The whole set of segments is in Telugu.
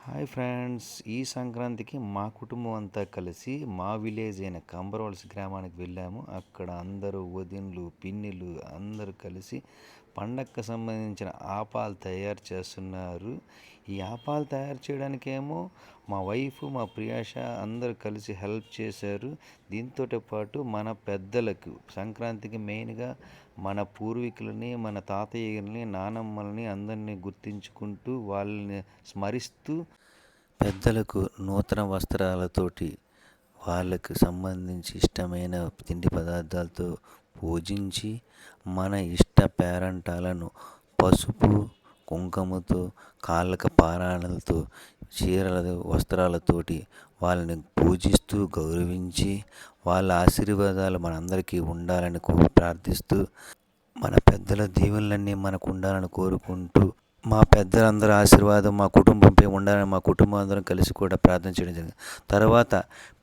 హాయ్ ఫ్రెండ్స్, ఈ సంక్రాంతికి మా కుటుంబం అంతా కలిసి మా విలేజ్ అయిన కంబరవలస గ్రామానికి వెళ్ళాము. అక్కడ అందరూ వదినలు, పిన్నిలు అందరూ కలిసి పండగకు సంబంధించిన ఆపాలు తయారు చేస్తున్నారు. ఈ ఆపాలు తయారు చేయడానికేమో మా వైఫ్, మా ప్రియాష అందరూ కలిసి హెల్ప్ చేశారు. దీంతో పాటు మన పెద్దలకు సంక్రాంతికి మెయిన్గా మన పూర్వీకులని, మన తాతయ్యని, నానమ్మల్ని అందరినీ గుర్తించుకుంటూ వాళ్ళని స్మరిస్తూ పెద్దలకు నూతన వస్త్రాలతోటి వాళ్ళకు సంబంధించి ఇష్టమైన తిండి పదార్థాలతో పూజించి మన ఇష్ట పేరంటాలను పసుపు కుంకుమతో కాళ్ళకు పారాణలతో చీరల వస్త్రాలతోటి వాళ్ళని పూజిస్తూ గౌరవించి వాళ్ళ ఆశీర్వాదాలు మనందరికీ ఉండాలని ప్రార్థిస్తూ మన పెద్దల దీవెనలన్నీ మనకు ఉండాలని కోరుకుంటూ మా పెద్దలందరూ ఆశీర్వాదం మా కుటుంబంపై ఉండాలని మా కుటుంబం అందరం కలిసి కూడా ప్రార్థన చేయడం జరిగింది. తర్వాత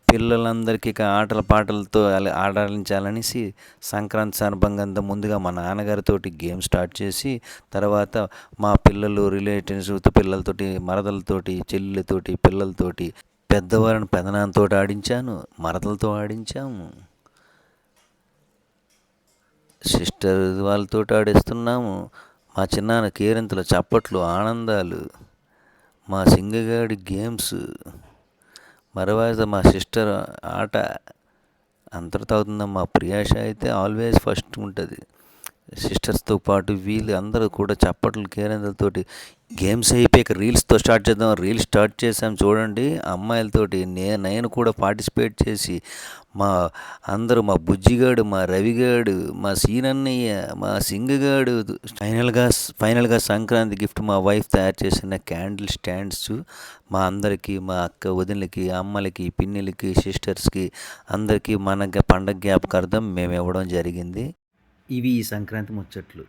పిల్లలందరికీ ఆటల పాటలతో ఆడించాలనేసి సంక్రాంతి సందర్భంగా ముందుగా మా నాన్నగారితోటి గేమ్ స్టార్ట్ చేసి తర్వాత మా పిల్లలు రిలేటివ్స్ పిల్లలతోటి మరదలతోటి చెల్లెలతోటి పిల్లలతోటి పెద్దవారిని పెదనాన్నతో ఆడించాను, మరదలతో ఆడించాము, సిస్టర్ వాళ్ళతో ఆడిస్తున్నాము. మా చిన్నాన్న కేరింతలు చప్పట్లు ఆనందాలు, మా సింగగాడి గేమ్స్ మరవాత మా సిస్టర్ ఆట అంతటితో అవుతుందమ్మా. మా ప్రియాష అయితే ఆల్వేస్ ఫస్ట్ ఉంటుంది. సిస్టర్స్తో పాటు వీళ్ళు అందరూ కూడా చప్పట్లు కేరింతలతోటి గేమ్స్ అయిపోయాక రీల్స్తో స్టార్ట్ చేద్దాం. రీల్స్ స్టార్ట్ చేసాం చూడండి. అమ్మాయిలతోటి నేను కూడా పార్టిసిపేట్ చేసి మా అందరూ మా బుజ్జిగాడు, మా రవిగాడు, మా సీనన్నయ్య, మా సింగగాడు ఫైనల్గా సంక్రాంతి గిఫ్ట్ మా వైఫ్ తయారు చేసిన క్యాండిల్ స్టాండ్స్ మా అందరికీ, మా అక్క వదినలకి, అమ్మలకి, పిన్నిలకి, సిస్టర్స్కి అందరికీ మన పండగ జ్ఞాపకార్థం మేము ఇవ్వడం జరిగింది. ఇవి ఈ సంక్రాంతి ముచ్చట్లు.